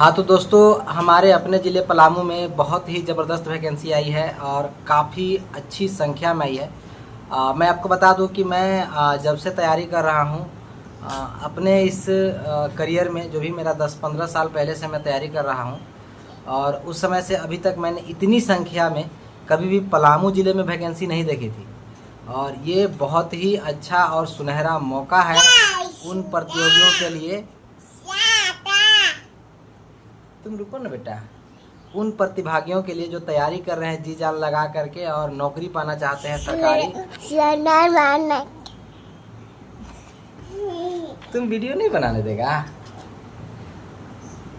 हाँ तो दोस्तों, हमारे अपने ज़िले पलामू में बहुत ही ज़बरदस्त वैकेंसी आई है और काफ़ी अच्छी संख्या में आई है। मैं आपको बता दूं कि मैं जब से तैयारी कर रहा हूं अपने इस करियर में, जो भी मेरा 10-15 साल पहले से मैं तैयारी कर रहा हूं, और उस समय से अभी तक मैंने इतनी संख्या में कभी भी पलामू ज़िले में वैकेंसी नहीं देखी थी। और ये बहुत ही अच्छा और सुनहरा मौका है उन प्रतियोगियों के लिए। तुम रुको ना बेटा। उन प्रतिभागियों के लिए जो तैयारी कर रहे हैं जी जान लगा करके और नौकरी पाना चाहते हैं सरकारी। तुम वीडियो नहीं बनाने देगा?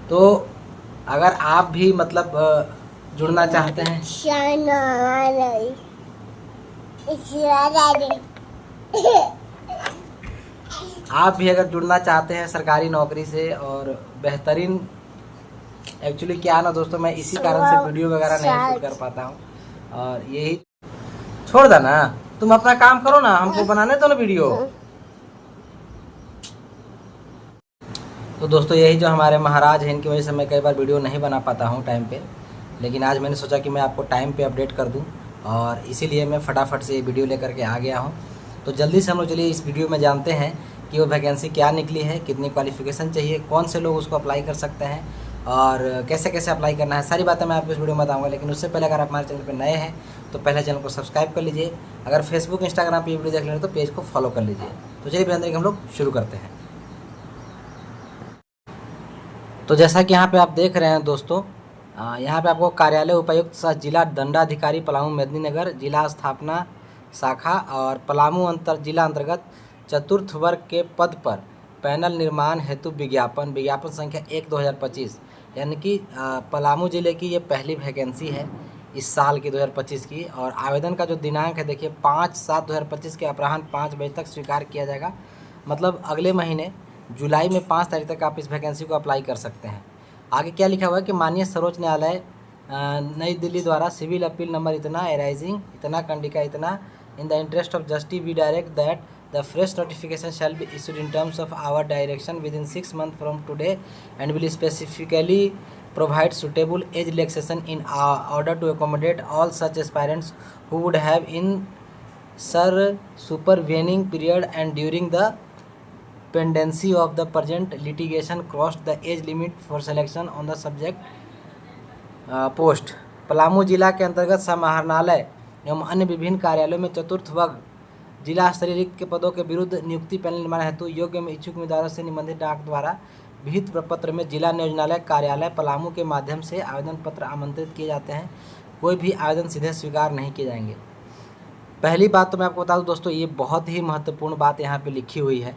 तो अगर आप भी मतलब जुड़ना चाहते हैं, आप भी अगर जुड़ना चाहते हैं सरकारी नौकरी से और बेहतरीन, एक्चुअली क्या ना दोस्तों, मैं इसी कारण से वीडियो वगैरह नहीं शूट कर पाता हूँ। और यही छोड़ दो ना, तुम अपना काम करो ना, हमको बनाने दो ना वीडियो। तो दोस्तों, यही जो हमारे महाराज हैं, इनकी वजह से मैं कई बार वीडियो नहीं बना पाता हूँ टाइम पे, लेकिन आज मैंने सोचा कि मैं आपको टाइम पे अपडेट कर दूँ और इसीलिए मैं फटाफट से ये वीडियो लेकर के आ गया हूँ। तो जल्दी से हम लोग चलिए इस वीडियो में जानते हैं कि वो वैकेंसी क्या निकली है, कितनी क्वालिफिकेशन चाहिए, कौन से लोग उसको अप्लाई कर सकते हैं और कैसे कैसे अप्लाई करना है। सारी बातें मैं आपको इस वीडियो में बताऊँगा, लेकिन उससे पहले अगर आप हमारे चैनल पर नए हैं तो पहले चैनल को सब्सक्राइब कर लीजिए। अगर फेसबुक इंस्टाग्राम पर वीडियो देख रहे हैं तो पेज को फॉलो कर लीजिए। तो चलिए बिना देरी के हम लोग शुरू करते हैं। तो जैसा कि यहाँ पे आप देख रहे हैं दोस्तों, यहाँ पे आपको कार्यालय उपायुक्त सह जिला दंडाधिकारी पलामू मेदिनीनगर जिला स्थापना शाखा और पलामू जिला अंतर्गत चतुर्थ वर्ग के पद पर पैनल निर्माण हेतु विज्ञापन संख्या 1/2025, यानी कि पलामू ज़िले की ये पहली वैकेंसी है इस साल की 2025 की। और आवेदन का जो दिनांक है देखिए 5/7/2025 के अपराह्न 5 बजे तक स्वीकार किया जाएगा। मतलब अगले महीने जुलाई में 5 तारीख तक आप इस वैकेंसी को अप्लाई कर सकते हैं। आगे क्या लिखा हुआ है कि माननीय सर्वोच्च न्यायालय नई दिल्ली द्वारा सिविल अपील नंबर इतना एराइजिंग इतना कंडिका इतना in the interest of justice we direct that the fresh notification shall be issued in terms of our direction within 6 months from today and will specifically provide suitable age relaxation in order to accommodate all such aspirants who would have in supervening period and during the pendency of the present litigation crossed the age limit for selection on the subject post। Palamu जिला के अंतर्गत समाहरणालय एवं अन्य विभिन्न कार्यालयों में चतुर्थ वर्ग जिला स्तरीय रिक्त के पदों के विरुद्ध नियुक्ति पैनल निर्माण हेतु योग्य में इच्छुक उम्मीदवारों से निबंधित डाक द्वारा विहित प्रपत्र में जिला नियोजनालय कार्यालय पलामू के माध्यम से आवेदन पत्र आमंत्रित किए जाते हैं। कोई भी आवेदन सीधे स्वीकार नहीं किए जाएंगे। पहली बात तो मैं आपको बता दूं दोस्तों, ये बहुत ही महत्वपूर्ण बात यहाँ पे लिखी हुई है।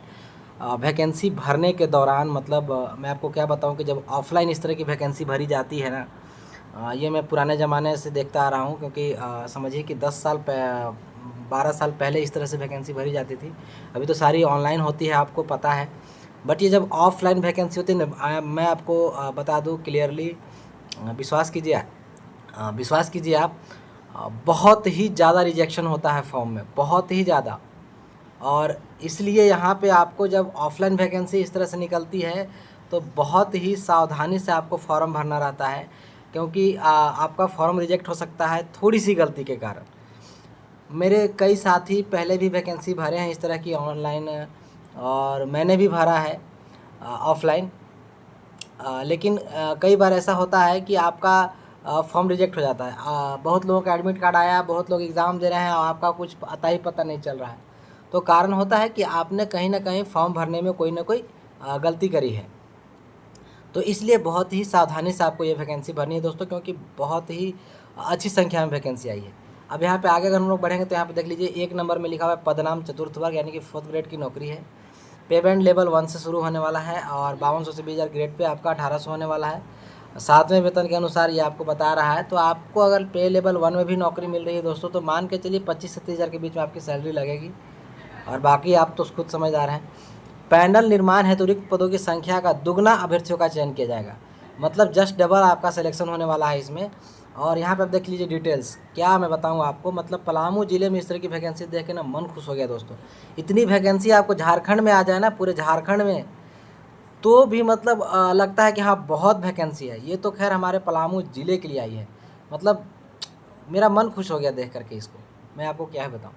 वैकेंसी भरने के दौरान, मतलब मैं आपको क्या बताऊं कि जब ऑफलाइन इस तरह की वैकेंसी भरी जाती है ना, ये मैं पुराने ज़माने से देखता आ रहा हूं, क्योंकि समझिए कि 12 साल पहले इस तरह से वैकेंसी भरी जाती थी। अभी तो सारी ऑनलाइन होती है, आपको पता है। बट ये जब ऑफलाइन वैकेंसी होती है ना, मैं आपको बता दूँ क्लियरली, विश्वास कीजिए आप, बहुत ही ज़्यादा रिजेक्शन होता है फॉर्म में, बहुत ही ज़्यादा। और इसलिए यहाँ पे आपको जब ऑफलाइन वैकेंसी इस तरह से निकलती है तो बहुत ही सावधानी से आपको फॉर्म भरना रहता है, क्योंकि आपका फॉर्म रिजेक्ट हो सकता है थोड़ी सी गलती के कारण। मेरे कई साथी पहले भी वैकेंसी भरे हैं इस तरह की ऑनलाइन, और मैंने भी भरा है ऑफलाइन, लेकिन कई बार ऐसा होता है कि आपका फॉर्म रिजेक्ट हो जाता है। बहुत लोगों का एडमिट कार्ड आया, बहुत लोग एग्ज़ाम दे रहे हैं और आपका कुछ अता ही पता नहीं चल रहा है। तो कारण होता है कि आपने कहीं ना कहीं फॉर्म भरने में कोई ना कोई गलती करी है। तो इसलिए बहुत ही सावधानी से आपको ये वैकेंसी भरनी है दोस्तों, क्योंकि बहुत ही अच्छी संख्या में वैकेंसी आई है। अब यहाँ पे आगे अगर हम लोग बढ़ेंगे तो यहाँ पे देख लीजिए 1 नंबर में लिखा हुआ है पदनाम चतुर्थ वर्ग, यानी कि 4th ग्रेड की नौकरी है। पेमेंट लेवल 1 से शुरू होने वाला है और 5200 से 20,000 ग्रेड पे आपका 1800 होने वाला है। 7वें वेतन के अनुसार ये आपको बता रहा है। तो आपको अगर पे लेवल 1 में भी नौकरी मिल रही है दोस्तों, तो मान के चलिए 25 से 30,000 के बीच में आपकी सैलरी लगेगी, और बाकी आप तो खुद समझदार हैं। पैनल निर्माण हेतु रिक्त पदों की संख्या का दुगना अभ्यर्थियों का चयन किया जाएगा, मतलब जस्ट डबल आपका सिलेक्शन होने वाला है इसमें। और यहाँ पे आप देख लीजिए डिटेल्स, क्या मैं बताऊँ आपको, मतलब पलामू ज़िले में इस तरह की वैकेंसी देख के ना मन खुश हो गया दोस्तों। इतनी वैकेंसी आपको झारखंड में आ जाए ना, पूरे झारखंड में, तो भी मतलब लगता है कि हाँ बहुत वैकेंसी है। ये तो खैर हमारे पलामू ज़िले के लिए आई है, मतलब मेरा मन खुश हो गया देख करके इसको, मैं आपको क्या है बताऊँ।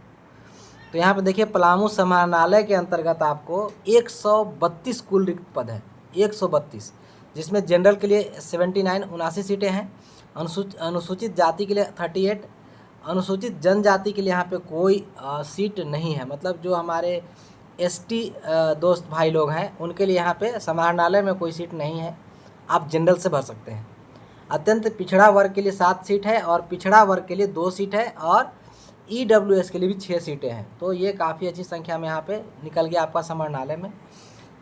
तो यहाँ पे देखिए पलामू समाहरणालय के अंतर्गत आपको 132 कुल रिक्त पद है, 132, जिसमें जनरल के लिए 79 79 सीटें हैं, अनुसूचित जाति के लिए 38, अनुसूचित जनजाति के लिए यहाँ पे कोई सीट नहीं है। मतलब जो हमारे एसटी दोस्त भाई लोग हैं उनके लिए यहाँ पे समाहरणालय में कोई सीट नहीं है, आप जनरल से भर सकते हैं। अत्यंत पिछड़ा वर्ग के लिए 7 सीट है और पिछड़ा वर्ग के लिए 2 सीट है और ईडब्ल्यूएस के लिए भी 6 सीटें हैं। तो ये काफ़ी अच्छी संख्या में यहाँ पे निकल गया आपका समाहरणालय में।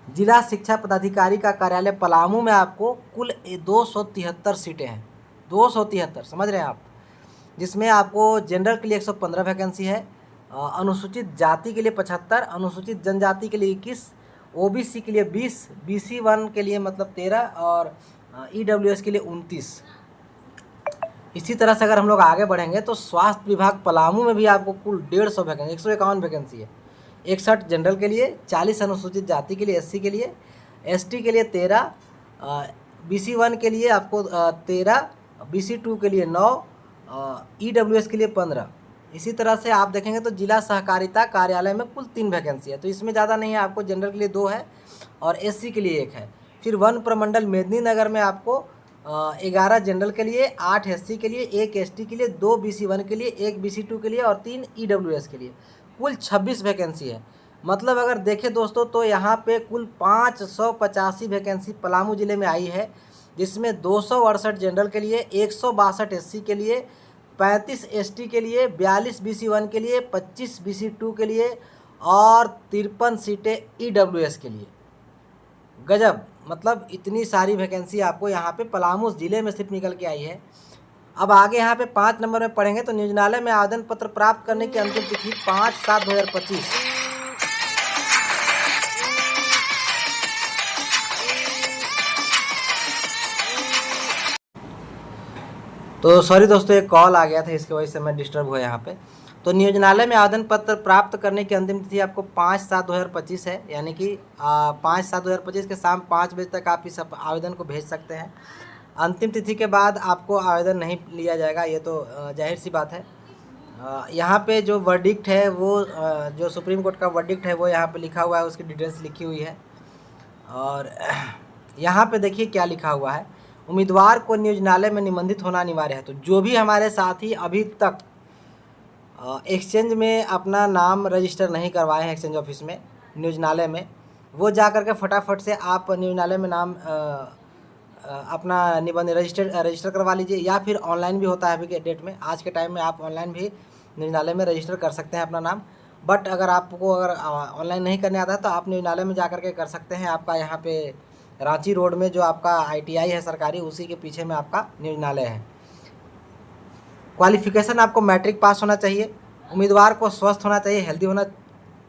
जिला शिक्षा पदाधिकारी का कार्यालय पलामू में आपको कुल 273 सीटें हैं, 273, समझ रहे हैं आप, जिसमें आपको जनरल के लिए 115 वैकेंसी है, अनुसूचित जाति के लिए 75, अनुसूचित जनजाति के लिए 21, ओबीसी के लिए 20, BC1 के लिए मतलब 13 और ईडब्ल्यूएस के लिए 29। इसी तरह से अगर हम लोग आगे बढ़ेंगे तो स्वास्थ्य विभाग पलामू में भी आपको कुल 150 वैकेंसी, 151 वैकेंसी है, 61 जनरल के लिए, 40 अनुसूचित जाति के लिए, SC के लिए, ST के लिए 13, BC1 के लिए आपको 13, BC2 के लिए 9, ईडब्ल्यूएस के लिए 15। इसी तरह से आप देखेंगे तो जिला सहकारिता कार्यालय में कुल 3 वैकेंसी है, तो इसमें ज़्यादा नहीं है, आपको जनरल के लिए 2 है और SC के लिए 1 है। फिर वन प्रमंडल मेदिनीनगर में आपको 11 जनरल के लिए, 8 SC के लिए, 1 ST के लिए, 2 BC1 के लिए, 1 BC2 के लिए और 3 ईडब्ल्यूएस के लिए, कुल 26 वैकेंसी है। मतलब अगर देखें दोस्तों तो यहाँ पे कुल 585 वैकेंसी पलामू ज़िले में आई है, जिसमें 268 जनरल के लिए, 162 SC के लिए, 35 ST के लिए, 42 BC1 के लिए, 25 BC2 के लिए और 53 सीटें ईडब्ल्यूएस के लिए। गजब, मतलब इतनी सारी वैकेंसी आपको यहाँ पे पलामू ज़िले में सिर्फ निकल के आई है। अब आगे यहाँ पे 5 नंबर में पढ़ेंगे तो नियोजनालय में आवेदन पत्र प्राप्त करने की अंतिम तिथि 5/7/2025। तो सॉरी दोस्तों, एक कॉल आ गया था, इसकी वजह से मैं डिस्टर्ब हुआ यहाँ पे। तो नियोजनालय में आवेदन पत्र प्राप्त करने की अंतिम तिथि आपको 5/7/2025 है, यानी कि 5/7/2025 के शाम 5 बजे तक आप इस आवेदन को भेज सकते हैं। अंतिम तिथि के बाद आपको आवेदन नहीं लिया जाएगा, ये तो जाहिर सी बात है। यहाँ पे जो वर्डिक्ट है वो जो सुप्रीम कोर्ट का वर्डिक्ट है वो यहाँ पे लिखा हुआ है, उसकी डिटेल्स लिखी हुई है। और यहाँ पे देखिए क्या लिखा हुआ है, उम्मीदवार को नियोजनालय में निबंधित होना अनिवार्य है। तो जो भी हमारे साथी अभी तक एक्सचेंज में अपना नाम रजिस्टर नहीं करवाए हैं, एक्सचेंज ऑफिस में, नियोजनालय में, वो जा कर के फटाफट से आप नियोजनालय में नाम अपना निबंध रजिस्टर करवा लीजिए, या फिर ऑनलाइन भी होता है अभी के डेट में, आज के टाइम में आप ऑनलाइन भी नियोजनालय में रजिस्टर कर सकते हैं अपना नाम। बट अगर आपको ऑनलाइन नहीं करने आता है तो आप नियोजनालय में जा कर के कर सकते हैं। आपका यहाँ पे रांची रोड में जो आपका ITI है सरकारी, उसी के पीछे में आपका नियोजनालय है। क्वालिफिकेशन आपको मैट्रिक पास होना चाहिए, उम्मीदवार को स्वस्थ होना चाहिए, हेल्दी होना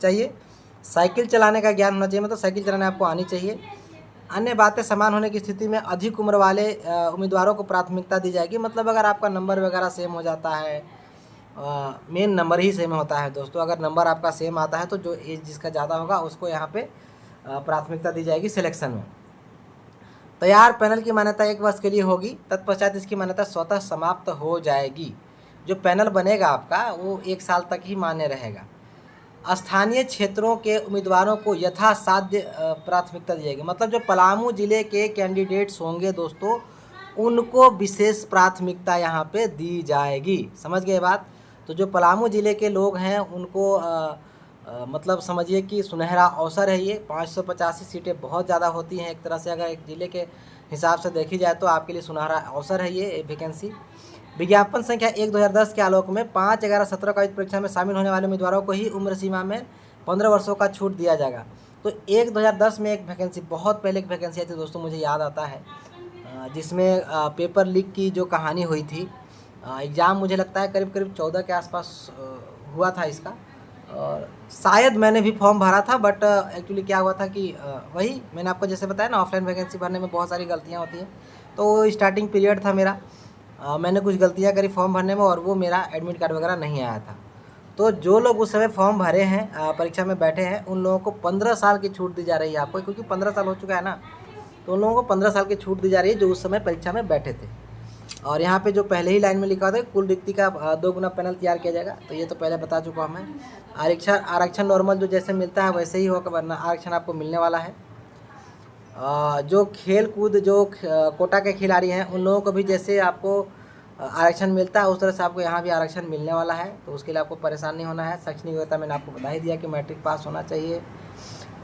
चाहिए, साइकिल चलाने का ज्ञान होना चाहिए, मतलब साइकिल चलाने आपको आनी चाहिए। अन्य बातें समान होने की स्थिति में अधिक उम्र वाले उम्मीदवारों को प्राथमिकता दी जाएगी। मतलब अगर आपका नंबर वगैरह सेम हो जाता है, मेन नंबर ही सेम होता है दोस्तों, अगर नंबर आपका सेम आता है तो जो एज जिसका ज़्यादा होगा उसको यहाँ पे प्राथमिकता दी जाएगी सिलेक्शन में। तैयार पैनल की मान्यता 1 वर्ष के लिए होगी, तत्पश्चात इसकी मान्यता स्वतः समाप्त हो जाएगी। जो पैनल बनेगा आपका वो 1 साल तक ही मान्य रहेगा। स्थानीय क्षेत्रों के उम्मीदवारों को यथासाध्य प्राथमिकता दी जाएगी। मतलब जो पलामू ज़िले के कैंडिडेट्स होंगे दोस्तों, उनको विशेष प्राथमिकता यहाँ पे दी जाएगी। समझ गए बात? तो जो पलामू ज़िले के लोग हैं उनको मतलब समझिए कि सुनहरा अवसर है ये। 585 सीटें बहुत ज़्यादा होती हैं एक तरह से, अगर एक ज़िले के हिसाब से देखी जाए तो आपके लिए सुनहरा अवसर है ये वैकेंसी। विज्ञापन संख्या 1/2010 के आलोक में 5/11/17 का परीक्षा में शामिल होने वाले उम्मीदवारों को ही उम्र सीमा में 15 वर्षों का छूट दिया जाएगा। तो 1/2010 में एक वैकेंसी, बहुत पहले एक वैकेंसी आई थी दोस्तों, मुझे याद आता है, जिसमें पेपर लीक की जो कहानी हुई थी। एग्ज़ाम मुझे लगता है करीब 14 के आसपास हुआ था इसका, और शायद मैंने भी फॉर्म भरा था। बट एक्चुअली क्या हुआ था कि वही मैंने आपको जैसे बताया ना, ऑफलाइन वैकेंसी भरने में बहुत सारी गलतियाँ होती हैं। तो वो स्टार्टिंग पीरियड था मेरा, मैंने कुछ गलतियाँ करी फॉर्म भरने में और वो मेरा एडमिट कार्ड वगैरह नहीं आया था। तो जो लोग उस समय फॉर्म भरे हैं, परीक्षा में बैठे हैं, उन लोगों को 15 साल की छूट दी जा रही है आपको, क्योंकि 15 साल हो चुका है ना, तो उन लोगों को 15 साल की छूट दी जा रही है जो उस समय परीक्षा में बैठे थे। और यहाँ पे जो पहले ही लाइन में लिखा था कुल रिक्ति का 2 गुना पैनल तैयार किया जाएगा, तो ये तो पहले बता चुका हूँ मैं। आरक्षण नॉर्मल जो जैसे मिलता है वैसे ही होगा, वरना आरक्षण आपको मिलने वाला है। जो खेल कूद जो कोटा के खिलाड़ी हैं उन लोगों को भी जैसे आपको आरक्षण मिलता है उस तरह से आपको यहाँ भी आरक्षण मिलने वाला है, तो उसके लिए आपको परेशान नहीं होना है। शैक्षणिक योग्यता मैंने आपको बता ही दिया कि मैट्रिक पास होना चाहिए।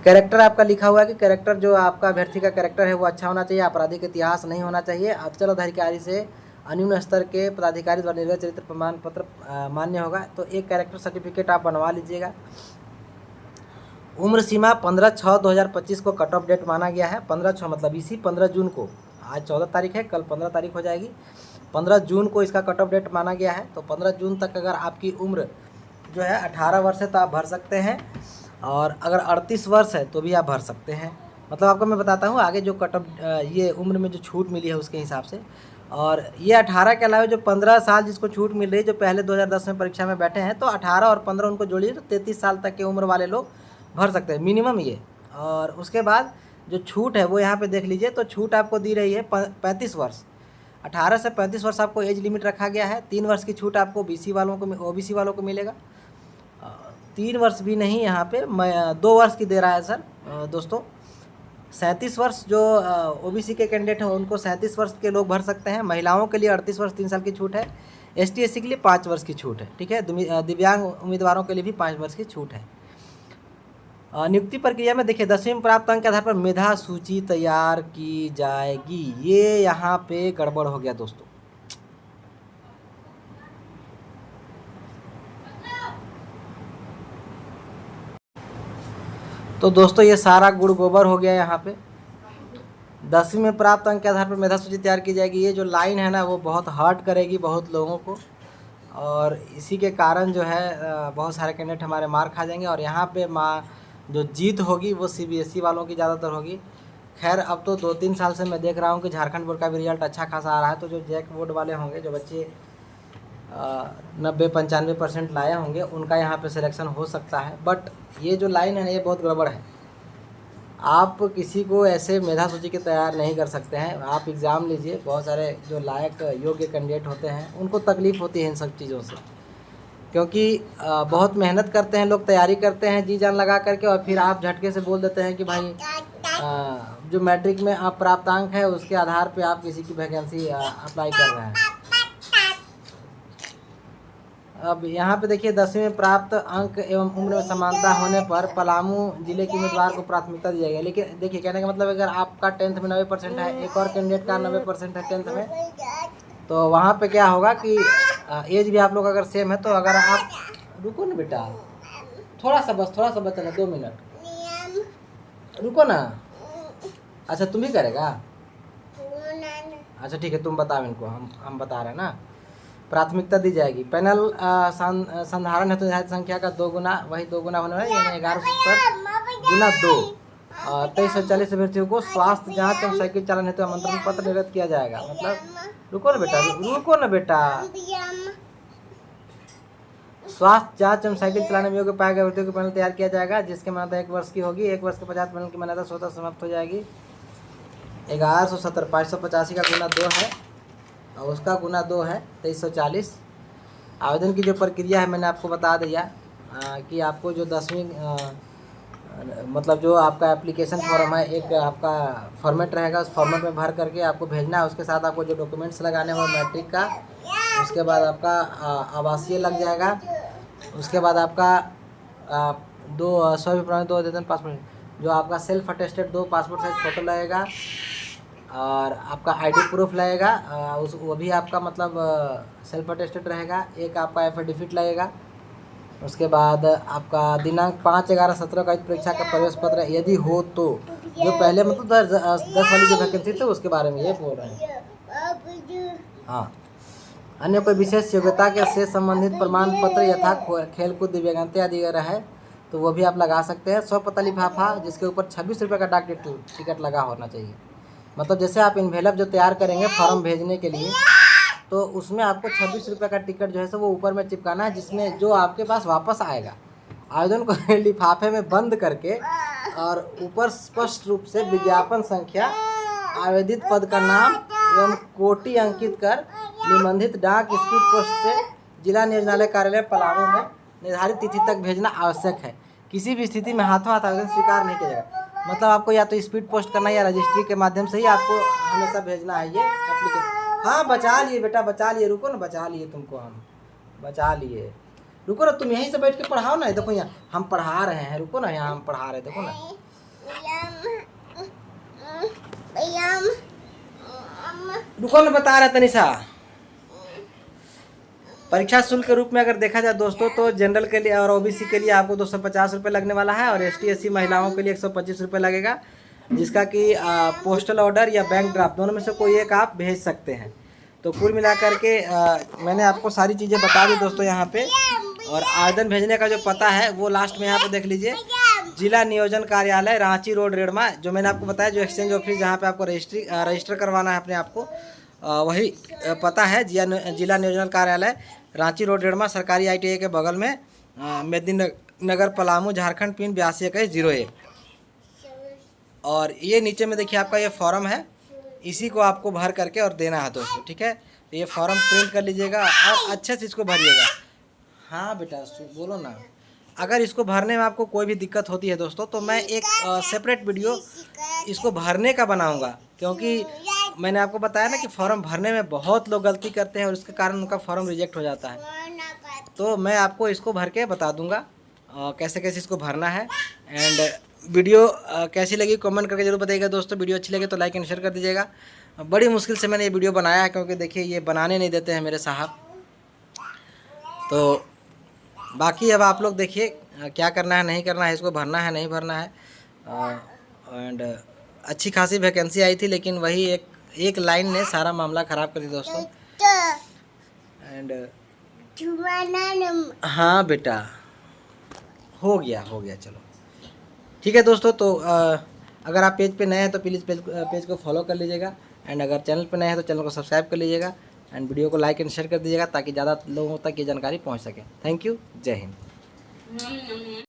कैरेक्टर आपका लिखा हुआ है कि कैरेक्टर जो आपका अभ्यर्थी का कैरेक्टर है वो अच्छा होना चाहिए, आपराधिक इतिहास नहीं होना चाहिए, अचल अधिकारी से अन्यून स्तर के पदाधिकारी द्वारा निर्गत चरित्र प्रमाण पत्र मान्य होगा, तो एक कैरेक्टर सर्टिफिकेट आप बनवा लीजिएगा। उम्र सीमा 15/6/2025 को कट ऑफ डेट माना गया है। 15/6 मतलब इसी 15 जून को, आज 14 तारीख है, कल 15 तारीख हो जाएगी, 15 जून को इसका कट ऑफ डेट माना गया है। तो 15 जून तक अगर आपकी उम्र जो है 18 वर्ष है तो आप भर सकते हैं, और अगर 38 वर्ष है तो भी आप भर सकते हैं। मतलब आपको मैं बताता हूँ आगे जो कट ऑफ ये उम्र में जो छूट मिली है उसके हिसाब से। और ये 18 के अलावा जो 15 साल जिसको छूट मिल रही है, जो पहले 2010 में परीक्षा में बैठे हैं, तो 18 और 15 उनको जोड़िए तो 33 साल तक की उम्र वाले लोग भर सकते हैं मिनिमम ये। और उसके बाद जो छूट है वो यहाँ पे देख लीजिए, तो छूट आपको दी रही है 35 वर्ष, 18 से 35 वर्ष आपको एज लिमिट रखा गया है। 3 वर्ष की छूट आपको ओबीसी वालों को मिलेगा। 3 वर्ष भी नहीं, यहाँ पे 2 वर्ष की दे रहा है सर दोस्तों। 37 वर्ष जो ओबीसी के कैंडिडेट हैं उनको 37 वर्ष के लोग भर सकते हैं। महिलाओं के लिए 38 वर्ष 3 साल की छूट है। ST SC के लिए 5 वर्ष की छूट है, ठीक है। दिव्यांग उम्मीदवारों के लिए भी 5 वर्ष की छूट है। नियुक्ति प्रक्रिया में देखिए 10वीं में प्राप्त अंक के आधार पर मेधा सूची तैयार की जाएगी। ये यहाँ पे गड़बड़ हो गया दोस्तों। तो दोस्तों ये सारा गुड़ गोबर हो गया यहाँ पे। 10वीं में प्राप्त अंक के आधार पर मेधा सूची तैयार की जाएगी। ये जो लाइन है ना वो बहुत हर्ट करेगी बहुत लोगों को, और इसी के कारण जो है बहुत सारे कैंडिडेट हमारे मार खा जाएंगे। और यहाँ पे जो जीत होगी वो CBSE वालों की ज़्यादातर होगी। खैर अब तो 2-3 साल से मैं देख रहा हूँ कि झारखंड बोर्ड का भी रिजल्ट अच्छा खासा आ रहा है, तो जो जैक बोर्ड वाले होंगे, जो बच्चे 90-95% लाए होंगे, उनका यहाँ पे सिलेक्शन हो सकता है। बट ये जो लाइन है ना ये बहुत गड़बड़ है। आप किसी को ऐसे मेधा सूची के तैयार नहीं कर सकते हैं। आप एग्ज़ाम लीजिए, बहुत सारे जो लायक योग्य कैंडिडेट होते हैं उनको तकलीफ़ होती है इन सब चीज़ों से, क्योंकि बहुत मेहनत करते हैं लोग, तैयारी करते हैं जी जान लगा करके, और फिर आप झटके से बोल देते हैं कि भाई जो मैट्रिक में आप प्राप्तांक है उसके आधार पे आप किसी की वैकेंसी अप्लाई कर रहे हैं। अब यहाँ पे देखिए 10वीं में प्राप्त अंक एवं उम्र में समानता होने पर पलामू जिले के उम्मीदवार को प्राथमिकता दी जाएगी। लेकिन देखिए कहने का मतलब अगर आपका 10th में 90% है, एक और कैंडिडेट का 90% है 10th में, तो वहाँ पे क्या होगा कि एज भी आप लोग अगर सेम है, तो अगर आप रुको ना बेटा, थोड़ा सा बचना 2 मिनट रुको ना। अच्छा तुम ही करेगा, अच्छा ठीक है तुम बताओ इनको, हम बता रहे हैं ना। प्राथमिकता दी जाएगी। पैनल संधारण हेतु निर्धारित संख्या का 2 गुना, वही 2 गुना होने वाला है, यानी 1170 गुना 2। 2340 अभ्यर्थियों को स्वास्थ्य जांच एवं साइकिल चालन हेतु आमंत्रण पत्र निर्गत किया जाएगा। मतलब रुको ना बेटा, स्वास्थ्य जांच एवं साइकिल चलाने में योग्य पाए गए अभ्यर्थियों को पैनल तैयार किया जाएगा, जिसकी मान्यता 1 वर्ष की होगी। 1 वर्ष के 50 पैनल की मान्यता स्वतः समाप्त हो जाएगी। 1170 585 का गुना 2 है, और उसका गुना 2 है 2340। आवेदन की जो प्रक्रिया है मैंने आपको बता दिया कि आपको जो 10वीं मतलब जो आपका एप्लीकेशन फॉर्म है, एक आपका फॉर्मेट रहेगा, उस फॉर्मेट में भर करके आपको भेजना है। उसके साथ आपको जो डॉक्यूमेंट्स लगाने हैं मैट्रिक का, उसके बाद आपका आवासीय लग जाएगा, उसके बाद आपका 2 100 प्रमाण 2 आवेदन पासपोर्ट, जो आपका self attested 2 passport size photo लगेगा, और आपका ID प्रूफ लगेगा, वो भी आपका मतलब सेल्फ अटेस्टेड रहेगा। एक आपका एफिडेविट लगेगा। उसके बाद आपका दिनांक 5/11/17 का परीक्षा का प्रवेश पत्र यदि हो तो, जो पहले मतलब 10 वाली जो वैकेंसी थी उसके बारे में ये बोल रहे हैं। हाँ, अन्य कोई विशेष योग्यता के से संबंधित प्रमाण पत्र यथा खेलकूद दिव्यांगता आदि अगर है तो वो भी आप लगा सकते हैं। 100 पता लिफाफा जिसके ऊपर 26 रुपये का डाक टिकट लगा होना चाहिए। मतलब जैसे आप इन्वेलप जो तैयार करेंगे फॉर्म भेजने के लिए, तो उसमें आपको 26 रुपये का टिकट जो है सो वो ऊपर में चिपकाना है, जिसमें जो आपके पास वापस आएगा आवेदन को लिफाफे में बंद करके, और ऊपर स्पष्ट रूप से विज्ञापन संख्या आवेदित पद का नाम एवं कोटि अंकित कर निबंधित डाक स्पीड पोस्ट से जिला नियोजनालय कार्यालय पलामू में निर्धारित तिथि तक भेजना आवश्यक है। किसी भी स्थिति में हाथों हाथ आवेदन स्वीकार नहीं किया जाएगा। मतलब आपको या तो स्पीड पोस्ट करना है या रजिस्ट्री के माध्यम से ही आपको हमेशा भेजना है ये एप्लीकेशन। हाँ बचा लिए बेटा, बचा लिए, रुको ना, बचा लिए तुमको, हम बचा लिए। रुको ना, तुम यहीं से बैठ के पढ़ाओ ना। देखो यहाँ हम पढ़ा रहे हैं, रुको ना, यहाँ हम पढ़ा रहे हैं, देखो ना। रुको ना, बता रहा तनिषा। परीक्षा शुल्क के रूप में अगर देखा जाए दोस्तों तो जनरल के लिए और ओबीसी के लिए आपको 250 रुपये लगने वाला है और एसटी एससी महिलाओं के लिए 125 रुपये लगेगा, जिसका कि पोस्टल ऑर्डर या बैंक ड्राफ्ट दोनों में से कोई एक आप भेज सकते हैं। तो कुल मिलाकर के मैंने आपको सारी चीज़ें बता दी दोस्तों यहाँ पे। और आवेदन भेजने का जो पता है वो लास्ट में यहाँ पे देख लीजिए, जिला नियोजन कार्यालय रांची रोड रेड़मा, जो मैंने आपको बताया जो एक्सचेंज ऑफिस जहाँ पे आपको रजिस्टर करवाना है अपने आप को, वही पता है जिला नियोजन कार्यालय रांची रोड रेड़मा, सरकारी ITI के बगल में, मेदिनीनगर पलामू, झारखंड, पिन 822101। और ये नीचे में देखिए आपका ये फॉर्म है, इसी को आपको भर करके और देना है दोस्तों, ठीक है। तो ये फॉर्म प्रिंट कर लीजिएगा और अच्छे से इसको भरिएगा। हाँ बेटा बोलो ना। अगर इसको भरने में आपको कोई भी दिक्कत होती है दोस्तों तो मैं एक सेपरेट वीडियो इसको भरने का बनाऊंगा, क्योंकि मैंने आपको बताया ना कि फॉर्म भरने में बहुत लोग गलती करते हैं और इसके कारण उनका फॉर्म रिजेक्ट हो जाता है। तो मैं आपको इसको भर के बता दूंगा कैसे कैसे इसको भरना है। एंड वीडियो कैसी लगी कमेंट करके जरूर बताइएगा दोस्तों। वीडियो अच्छी लगे तो लाइक एंड शेयर कर दीजिएगा। बड़ी मुश्किल से मैंने ये वीडियो बनाया है, क्योंकि देखिए ये बनाने नहीं देते हैं मेरे साहब। तो बाकी अब आप लोग देखिए क्या करना है, नहीं करना है, इसको भरना है नहीं भरना है। एंड अच्छी खासी वैकेंसी आई थी, लेकिन वही एक लाइन ने सारा मामला ख़राब कर दिया दोस्तों। एंड हाँ बेटा हो गया चलो ठीक है दोस्तों। तो अगर आप पेज पे नए हैं तो प्लीज़ पेज को फॉलो कर लीजिएगा। एंड अगर चैनल पे नए हैं तो चैनल को सब्सक्राइब कर लीजिएगा। एंड वीडियो को लाइक एंड शेयर कर दीजिएगा ताकि ज़्यादा लोगों तक ये जानकारी पहुंच सके। थैंक यू, जय हिंद।